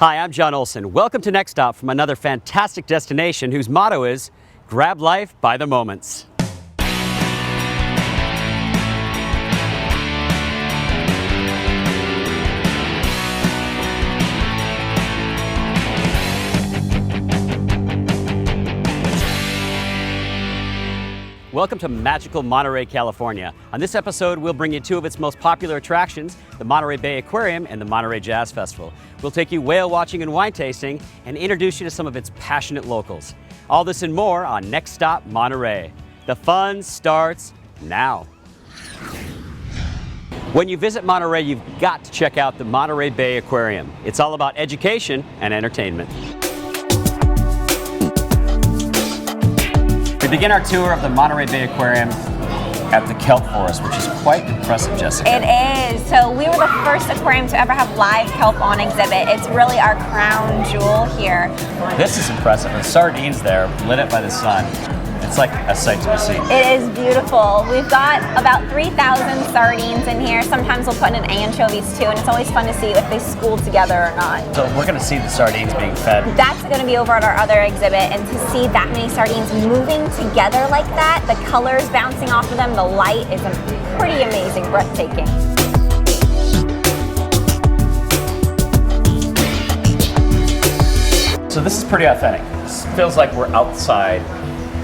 Hi, I'm John Olson. Welcome to Next Stop from another fantastic destination whose motto is grab life by the moments. Welcome to magical Monterey, California. On this episode, we'll bring you two of its most popular attractions, the Monterey Bay Aquarium and the Monterey Jazz Festival. We'll take you whale watching and wine tasting and introduce you to some of its passionate locals. All this and more on Next Stop Monterey. The fun starts now. When you visit Monterey, you've got to check out the Monterey Bay Aquarium. It's all about education and entertainment. We begin our tour of the Monterey Bay Aquarium at the kelp forest, which is quite impressive, Jessica. It is. So we were the first aquarium to ever have live kelp on exhibit. It's really our crown jewel here. This is impressive. The sardines there, lit up by the sun. It's like a sight to be seen. It is beautiful. We've got about 3,000 sardines in here. Sometimes we'll put in anchovies too, and it's always fun to see if they school together or not. So we're going to see the sardines being fed. That's going to be over at our other exhibit, and to see that many sardines moving together like that, the colors bouncing off of them, the light is pretty amazing, breathtaking. So this is pretty authentic. This feels like we're outside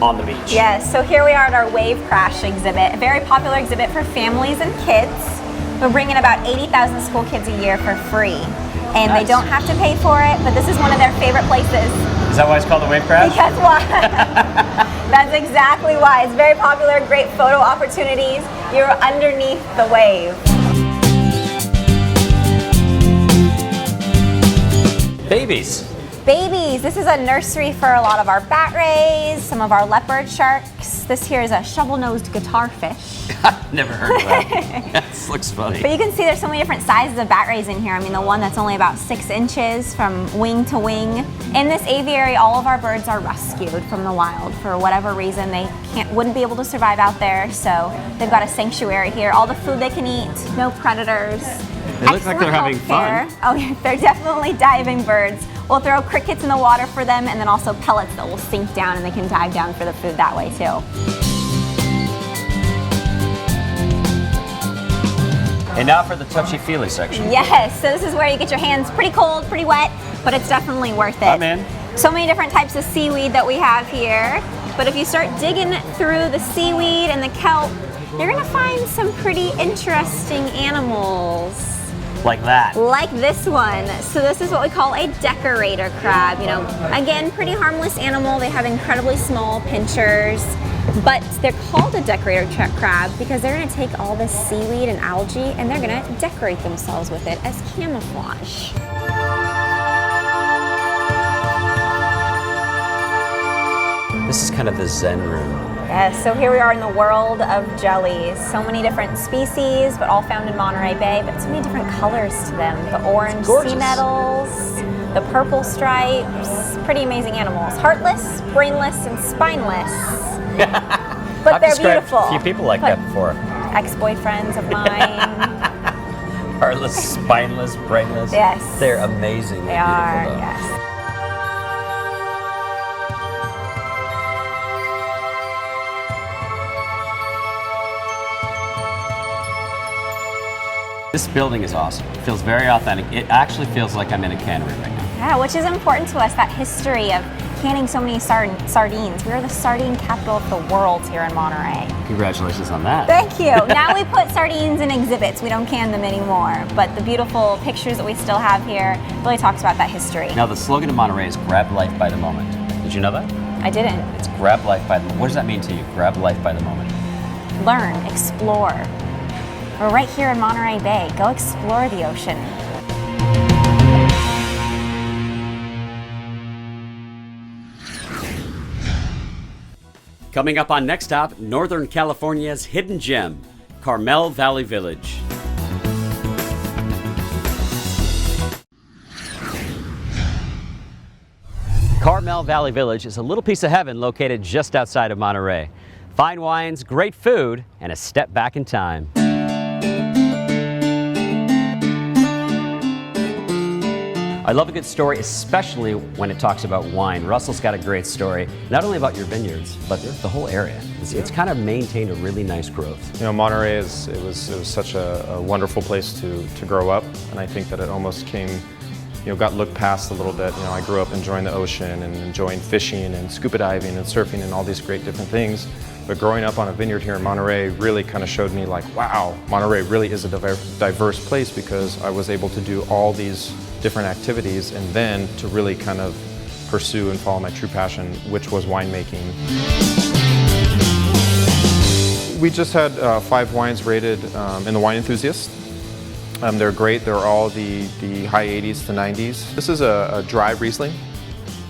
on the beach. Yes, so here we are at our wave crash exhibit, a very popular exhibit for families and kids. We're bringing about 80,000 school kids a year for free. And Nice. They don't have to pay for it, but this is one of their favorite places. Is that why it's called the wave crash? Because why? That's exactly why. It's very popular, great photo opportunities. You're underneath the wave. Babies. Babies, this is a nursery for a lot of our bat rays, some of our leopard sharks. This here is a shovel-nosed guitarfish. I've never heard of that. This looks funny. But you can see there's so many different sizes of bat rays in here. I mean, the one that's only about 6 inches from wing to wing. In this aviary, all of our birds are rescued from the wild. For whatever reason, they wouldn't be able to survive out there, so they've got a sanctuary here. All the food they can eat, no predators. They look like they're having fun. Oh, yeah, they're definitely diving birds. We'll throw crickets in the water for them, and then also pellets that will sink down, and they can dive down for the food that way too. And now for the touchy-feely section. Yes, so this is where you get your hands pretty cold, pretty wet, but it's definitely worth it. I'm in. So many different types of seaweed that we have here, but if you start digging through the seaweed and the kelp, you're gonna find some pretty interesting animals. Like that. Like this one. So this is what we call a decorator crab. You know, again, pretty harmless animal. They have incredibly small pinchers, but they're called a decorator crab because they're gonna take all this seaweed and algae and they're gonna decorate themselves with it as camouflage. This is kind of the Zen room. Yes, so here we are in the world of jellies. So many different species, but all found in Monterey Bay, but so many different colors to them. The orange sea nettles, the purple stripes, pretty amazing animals. Heartless, brainless, and spineless. But I've they're described beautiful. a few people like that before. Ex-boyfriends of mine. Heartless, spineless, brainless. Yes. They're amazing. They are, beautiful, though. yes. This building is awesome. It feels very authentic. It actually feels like I'm in a cannery right now. Yeah, which is important to us, that history of canning so many sardines. We're the sardine capital of the world here in Monterey. Congratulations on that. Thank you. Now we put sardines in exhibits. We don't can them anymore. But the beautiful pictures that we still have here really talks about that history. Now the slogan of Monterey is grab life by the moment. Did you know that? I didn't. It's grab life by the moment. What does that mean to you? Grab life by the moment. Learn, explore. We're right here in Monterey Bay. Go explore the ocean. Coming up on Next Stop, Northern California's hidden gem, Carmel Valley Village. Carmel Valley Village is a little piece of heaven located just outside of Monterey. Fine wines, great food, and a step back in time. I love a good story, especially when it talks about wine. Russell's got a great story, not only about your vineyards, but the whole area. It's kind of maintained a really nice growth. You know, Monterey it was such a wonderful place to grow up, and I think that it almost came, got looked past a little bit. You know, I grew up enjoying the ocean and enjoying fishing and scuba diving and surfing and all these great different things. But growing up on a vineyard here in Monterey really kind of showed me like, wow, Monterey really is a diverse place, because I was able to do all these different activities and then to really kind of pursue and follow my true passion, which was winemaking. We just had 5 wines rated in the Wine Enthusiast. They're great. They're all the high 80s to 90s. This is a dry Riesling.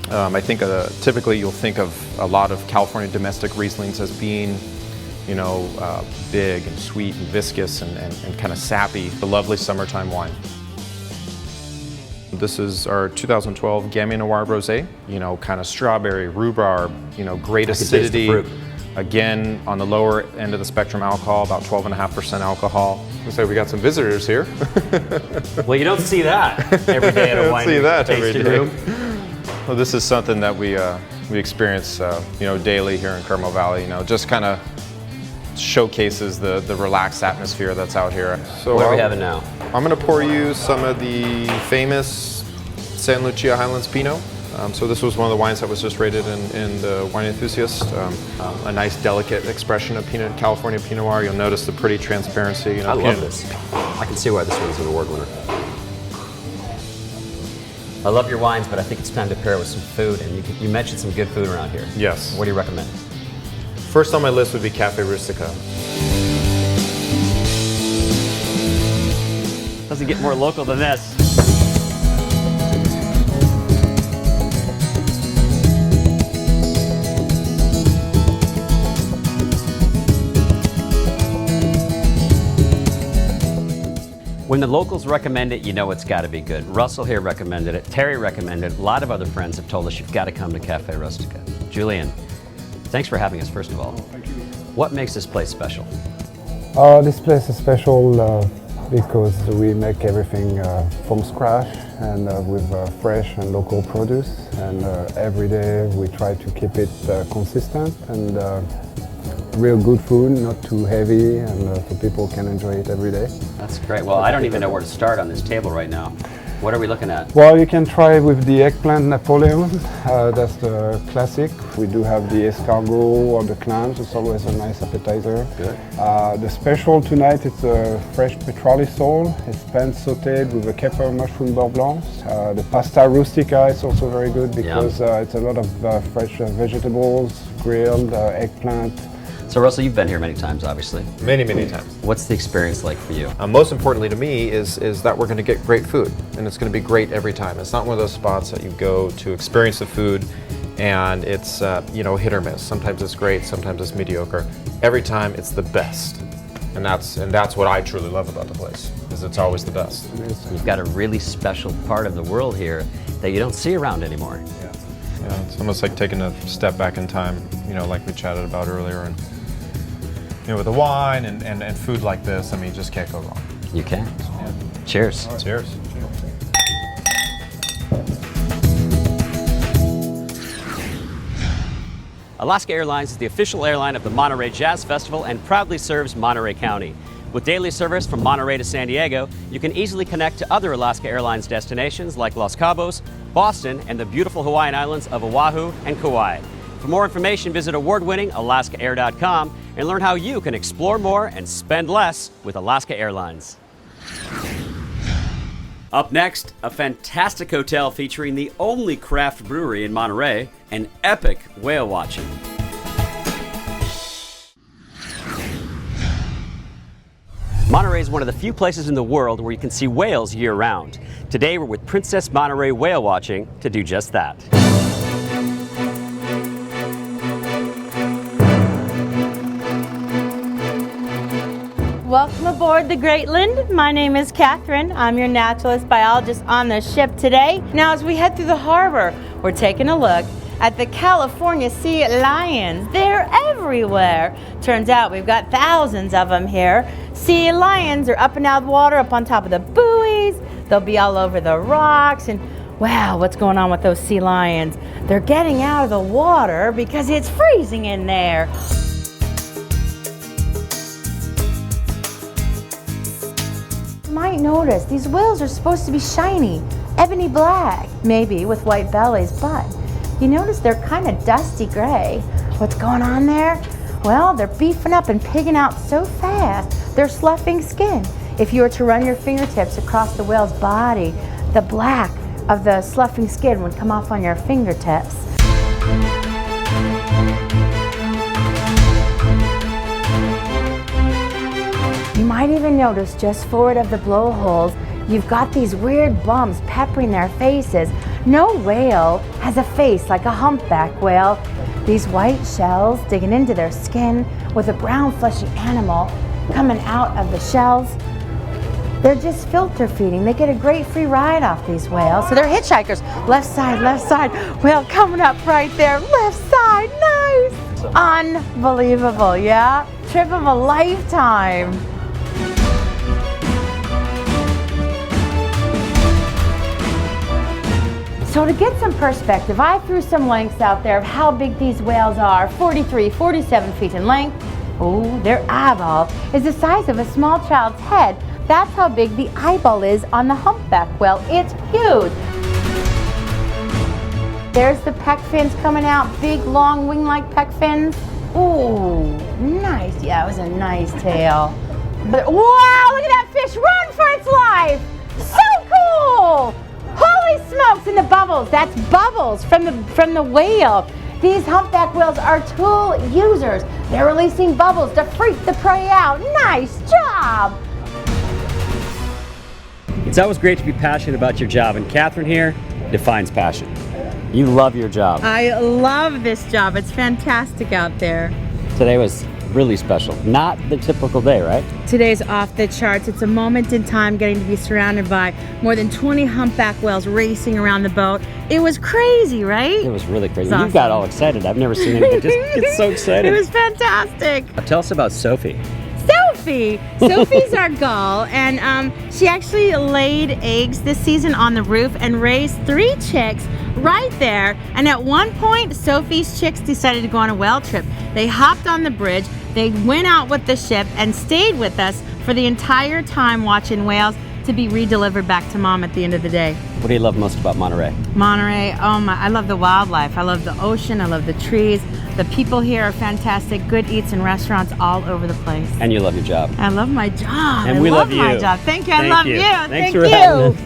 I think typically you'll think of a lot of California domestic Rieslings as being, big and sweet and viscous and kind of sappy. A lovely summertime wine. This is our 2012 Gamay Noir Rosé. Kind of strawberry, rhubarb, great acidity. Again, on the lower end of the spectrum alcohol, about 12.5% alcohol. So we got some visitors here. Well, you don't see that every day at a wine tasting room. Well, this is something that we experience, daily here in Carmel Valley. Just kind of showcases the relaxed atmosphere that's out here. So what are we having now? I'm going to pour you some of the famous San Lucia Highlands Pinot. So this was one of the wines that was just rated in the Wine Enthusiast. A nice, delicate expression of California Pinot Noir. You'll notice the pretty transparency. I love this. I can see why this one's an award winner. I love your wines, but I think it's time to pair it with some food. And you mentioned some good food around here. Yes. What do you recommend? First on my list would be Cafe Rustica. Doesn't get more local than this. When the locals recommend it, you know it's got to be good. Russell here recommended it. Terry recommended it. A lot of other friends have told us you've got to come to Cafe Rustica. Julian, thanks for having us, first of all. Thank you. What makes this place special? This place is special because we make everything from scratch and with fresh and local produce. And every day we try to keep it consistent and real good food, not too heavy, and so people can enjoy it every day. That's great. Well, I don't even know where to start on this table right now. What are we looking at? Well, you can try with the eggplant Napoleon. That's the classic. We do have the escargot or the clams. It's always a nice appetizer. Good. The special tonight is a fresh petrale sole. It's pan sautéed with a pepper mushroom beurre blanc. The pasta rustica is also very good because it's a lot of fresh vegetables, grilled eggplant. So Russell, you've been here many times, obviously. Many, many times. What's the experience like for you? Most importantly to me is that we're going to get great food, and it's going to be great every time. It's not one of those spots that you go to experience the food and it's hit or miss. Sometimes it's great, sometimes it's mediocre. Every time it's the best, and that's what I truly love about the place, is it's always the best. You've got a really special part of the world here that you don't see around anymore. Yeah, it's almost like taking a step back in time, like we chatted about earlier. And with the wine and food like this, I mean, you just can't go wrong. You can. Yeah. Cheers. Right. Cheers. Alaska Airlines is the official airline of the Monterey Jazz Festival and proudly serves Monterey County. With daily service from Monterey to San Diego, you can easily connect to other Alaska Airlines destinations like Los Cabos, Boston, and the beautiful Hawaiian islands of Oahu and Kauai. For more information, visit award-winning alaskaair.com and learn how you can explore more and spend less with Alaska Airlines. Up next, a fantastic hotel featuring the only craft brewery in Monterey and epic whale watching. Monterey is one of the few places in the world where you can see whales year-round. Today we're with Princess Monterey Whale Watching to do just that. Welcome aboard the Greatland. My name is Catherine. I'm your naturalist biologist on the ship today. Now, as we head through the harbor, we're taking a look at the California sea lions. They're everywhere. Turns out we've got thousands of them here. Sea lions are up and out of the water, up on top of the buoys. They'll be all over the rocks. And Wow, what's going on with those sea lions? They're getting out of the water because it's freezing in there. You might notice these whales are supposed to be shiny, ebony black, maybe with white bellies, but you notice they're kind of dusty gray. What's going on there? Well, they're beefing up and pigging out so fast, they're sloughing skin. If you were to run your fingertips across the whale's body, the black of the sloughing skin would come off on your fingertips. You might even notice just forward of the blowholes, you've got these weird bumps peppering their faces. No whale has a face like a humpback whale. These white shells digging into their skin with a brown fleshy animal coming out of the shells. They're just filter feeding. They get a great free ride off these whales. So they're hitchhikers. Left side, whale coming up right there. Left side, nice. Unbelievable, yeah? Trip of a lifetime. So to get some perspective, I threw some links out there of how big these whales are. 43, 47 feet in length. Oh, their eyeball is the size of a small child's head. That's how big the eyeball is on the humpback whale. It's huge. There's the pec fins coming out, big, long, wing-like pec fins. Ooh, nice. Yeah, it was a nice tail. But wow, look at that fish run for its life. So cool. Holy smokes, and the bubbles. That's bubbles from the whale. These humpback whales are tool users. They're releasing bubbles to freak the prey out. Nice job. It's always great to be passionate about your job, and Catherine here defines passion. You love your job. I love this job. It's fantastic out there. Today was really special. Not the typical day, right? Today's off the charts. It's a moment in time getting to be surrounded by more than 20 humpback whales racing around the boat. It was crazy, right? It was really crazy. Awesome. You got all excited. I've never seen anybody just get so excited. It was fantastic. Tell us about Sophie. Sophie's our gull, and she actually laid eggs this season on the roof and raised 3 chicks right there. And at one point, Sophie's chicks decided to go on a whale trip. They hopped on the bridge, they went out with the ship and stayed with us for the entire time watching whales to be re-delivered back to mom at the end of the day. What do you love most about Monterey? Monterey, oh my, I love the wildlife. I love the ocean, I love the trees. The people here are fantastic. Good eats and restaurants all over the place. And you love your job. I love my job. And we love you. My job. Thank you. I love you. Thanks Thank for you. having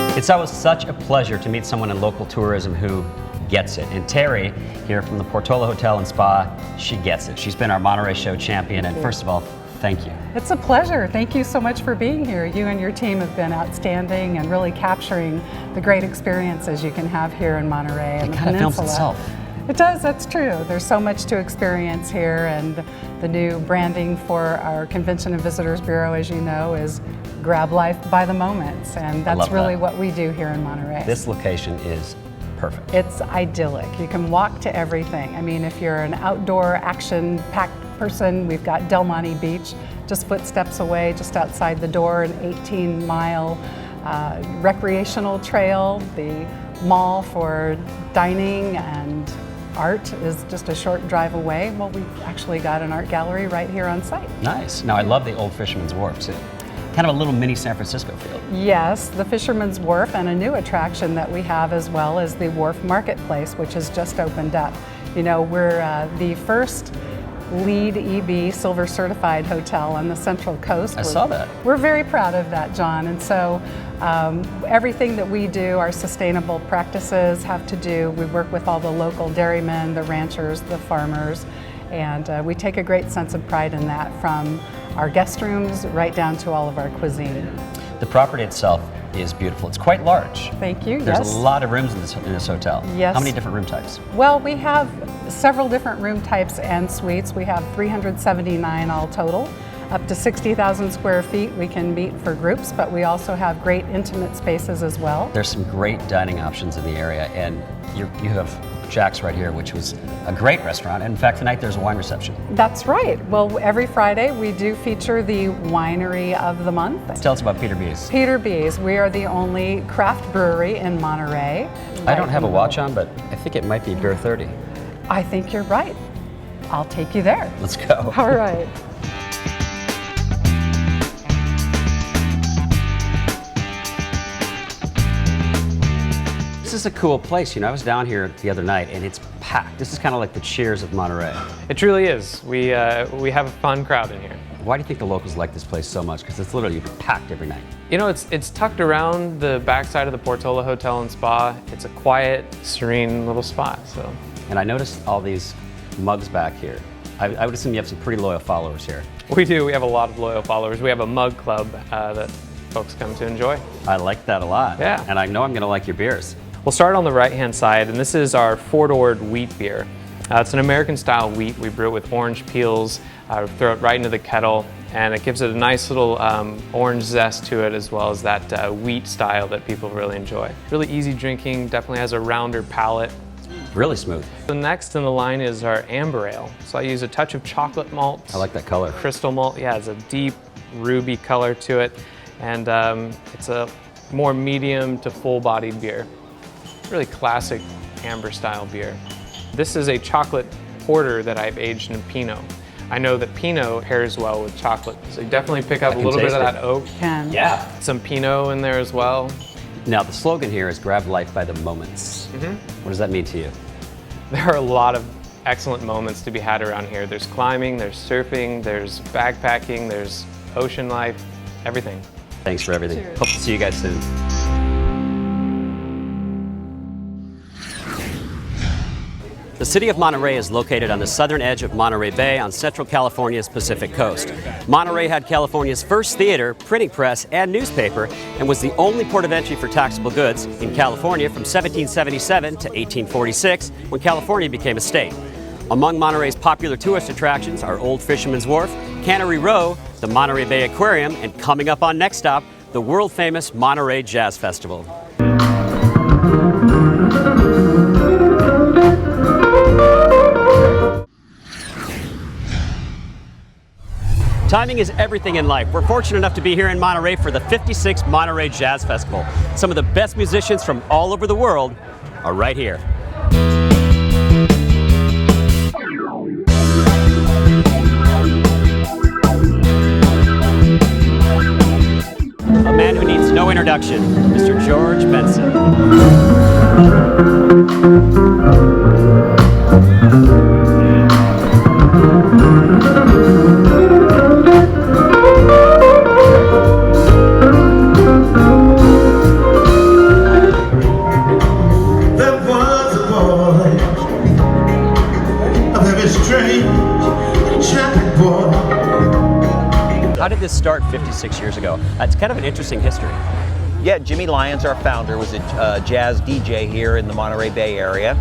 us. It's always such a pleasure to meet someone in local tourism who gets it. And Terry, here from the Portola Hotel and Spa, she gets it. She's been our Monterey Show champion. And first of all, thank you. It's a pleasure. Thank you so much for being here. You and your team have been outstanding and really capturing the great experiences you can have here in Monterey and the kind of films peninsula. itself. It does, that's true. There's so much to experience here, and the new branding for our Convention and Visitors Bureau, as you know, is grab life by the moments, and that's really what we do here in Monterey. This location is perfect. It's idyllic. You can walk to everything. I mean, if you're an outdoor action-packed person, we've got Del Monte Beach just footsteps away, just outside the door, an 18-mile recreational trail. The mall for dining and art is just a short drive away. Well, we've actually got an art gallery right here on site. Nice. Now, I love the old Fisherman's Wharf. It's kind of a little mini San Francisco feel. Yes, the Fisherman's Wharf, and a new attraction that we have as well is the Wharf Marketplace, which has just opened up. You know, we're the first LEED EB Silver Certified hotel on the Central Coast. I saw that. We're very proud of that, John, and so everything that we do, our sustainable practices have to do, we work with all the local dairymen, the ranchers, the farmers, and we take a great sense of pride in that, from our guest rooms right down to all of our cuisine. The property itself is beautiful. It's quite large. Thank you. There's yes. a lot of rooms in this hotel. Yes. How many different room types? Well, we have several different room types and suites. We have 379 all total. up to 60,000 square feet. We can meet for groups, but we also have great intimate spaces as well. There's some great dining options in the area, and you have Jack's right here, which was a great restaurant. And in fact, tonight there's a wine reception. That's right. Well, every Friday we do feature the winery of the month. Tell us about Peter B's. Peter B's. We are the only craft brewery in Monterey. I don't have a watch on, but I think it might be Beer 30. I think you're right. I'll take you there. Let's go. All right. This is a cool place. You know, I was down here the other night and it's packed. This is kind of like the Cheers of Monterey. It truly is. We have a fun crowd in here. Why do you think the locals like this place so much? Because it's literally packed every night. You know, it's tucked around the backside of the Portola Hotel and Spa. It's a quiet, serene little spot. So. And I noticed all these mugs back here. I would assume you have some pretty loyal followers here. We do. We have a lot of loyal followers. We have a mug club that folks come to enjoy. I like that a lot. Yeah. And I know I'm going to like your beers. We'll start on the right-hand side, and this is our four-doored wheat beer. It's an American-style wheat. We brew it with orange peels, throw it right into the kettle, and it gives it a nice little orange zest to it, as well as that wheat style that people really enjoy. Really easy drinking, definitely has a rounder palate. Really smooth. The next in the line is our amber ale. So I use a touch of chocolate malt. I like that color. Crystal malt, yeah, it's a deep ruby color to it, and it's a more medium to full-bodied beer. Really classic amber style beer. This is a chocolate porter that I've aged in Pinot. I know that Pinot pairs well with chocolate, so you definitely pick up a little bit of that oak. Yeah. Some Pinot in there as well. Now the slogan here is grab life by the moments. What does that mean to you? There are a lot of excellent moments to be had around here. There's climbing, there's surfing, there's backpacking, there's ocean life, everything. Thanks for everything. Cheers. Hope to see you guys soon. The city of Monterey is located on the southern edge of Monterey Bay on Central California's Pacific coast. Monterey had California's first theater, printing press, and newspaper, and was the only port of entry for taxable goods in California from 1777 to 1846, when California became a state. Among Monterey's popular tourist attractions are Old Fisherman's Wharf, Cannery Row, the Monterey Bay Aquarium, and coming up on Next Stop, the world-famous Monterey Jazz Festival. Timing is everything in life. We're fortunate enough to be here in Monterey for the 56th Monterey Jazz Festival. Some of the best musicians from all over the world are right here. A man who needs no introduction, Mr. George Benson. How did this start 56 years ago? It's kind of an interesting history. Yeah, Jimmy Lyons, our founder, was a jazz DJ here in the Monterey Bay area.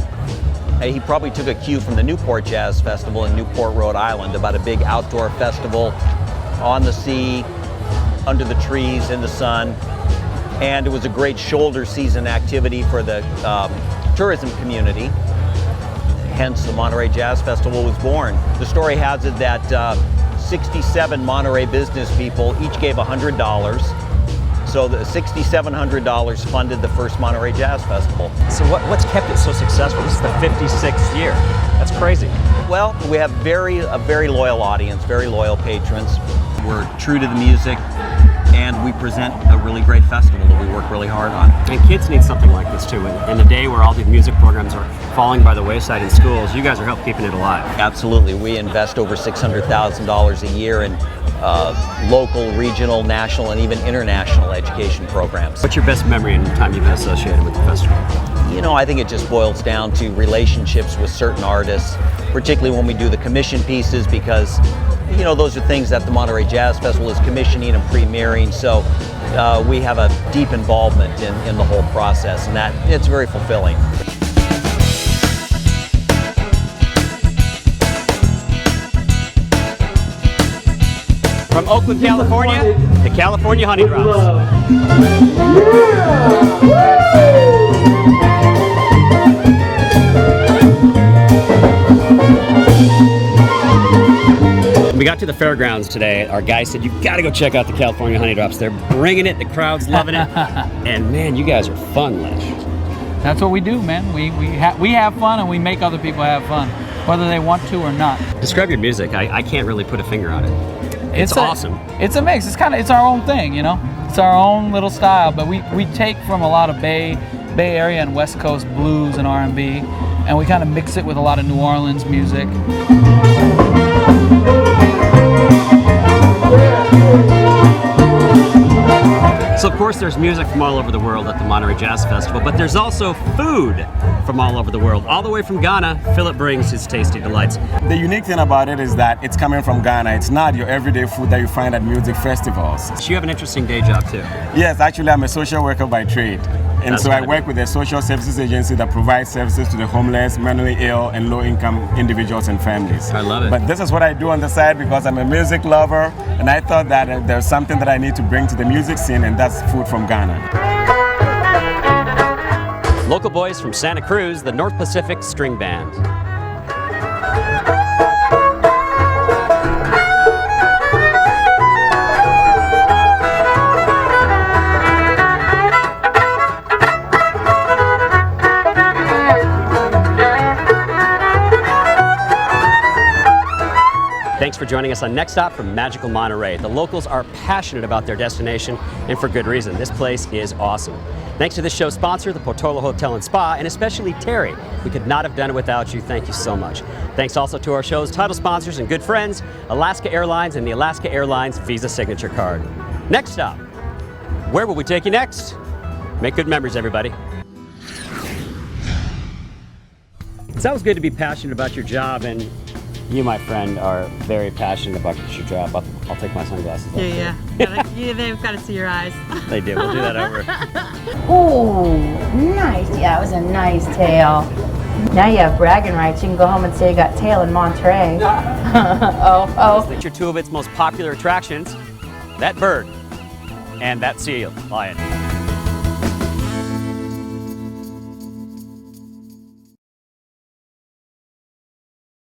He probably took a cue from the Newport Jazz Festival in Newport, Rhode Island, about a big outdoor festival on the sea, under the trees, in the sun. And it was a great shoulder season activity for the tourism community. Hence, the Monterey Jazz Festival was born. The story has it that 67 Monterey business people each gave $100. So the $6,700 funded the first Monterey Jazz Festival. So what's kept it so successful? This is the 56th year. That's crazy. Well, we have a very loyal audience, very loyal patrons. We're true to the music, and we present a really great festival that we work really hard on. And kids need something like this too. In the day where all these music programs are falling by the wayside in schools, you guys are helping keeping it alive. Absolutely. We invest over $600,000 a year in local, regional, national, and even international education programs. What's your best memory in the time you've been associated with the festival? You know, I think it just boils down to relationships with certain artists, particularly when we do the commission pieces, because you know, those are things that the Monterey Jazz Festival is commissioning and premiering, so we have a deep involvement in the whole process, and that it's very fulfilling. From Oakland, California, the California Honey Drops. We got to the fairgrounds today. Our guy said, you gotta go check out the California Honey Drops. They're bringing it, the crowd's loving it. And man, you guys are fun, Lesh. That's what we do, man. We have fun and we make other people have fun, whether they want to or not. Describe your music. I can't really put a finger on it. It's awesome. It's a mix. It's our own thing, you know? It's our own little style, but we take from a lot of Bay Area and West Coast blues and R&B, and we kind of mix it with a lot of New Orleans music. So of course there's music from all over the world at the Monterey Jazz Festival, but there's also food from all over the world. All the way from Ghana, Philip brings his tasty delights. The unique thing about it is that it's coming from Ghana. It's not your everyday food that you find at music festivals. So you have an interesting day job too. Yes, actually I'm a social worker by trade. And That's so I funny. work with a social services agency that provides services to the homeless, mentally ill, and low-income individuals and families. I love it. But this is what I do on the side because I'm a music lover, and I thought that there's something that I need to bring to the music scene, and that's food from Ghana. Local boys from Santa Cruz, the North Pacific String Band. Thanks for joining us on Next Stop from Magical Monterey. The locals are passionate about their destination, and for good reason. This place is awesome. Thanks to this show's sponsor, the Portola Hotel and Spa, and especially Terry. We could not have done it without you. Thank you so much. Thanks also to our show's title sponsors and good friends, Alaska Airlines and the Alaska Airlines Visa Signature Card. Next Stop. Where will we take you next? Make good memories, everybody. It's always good to be passionate about your job, and you, my friend, are very passionate about your job. I'll take my sunglasses off. Yeah. They've got to see your eyes. They do. We'll do that over. Oh, nice. Yeah, it was a nice tail. Now you have bragging rights. You can go home and say you got tail in Monterey. oh. Let's feature two of its most popular attractions, that bird and that seal lion.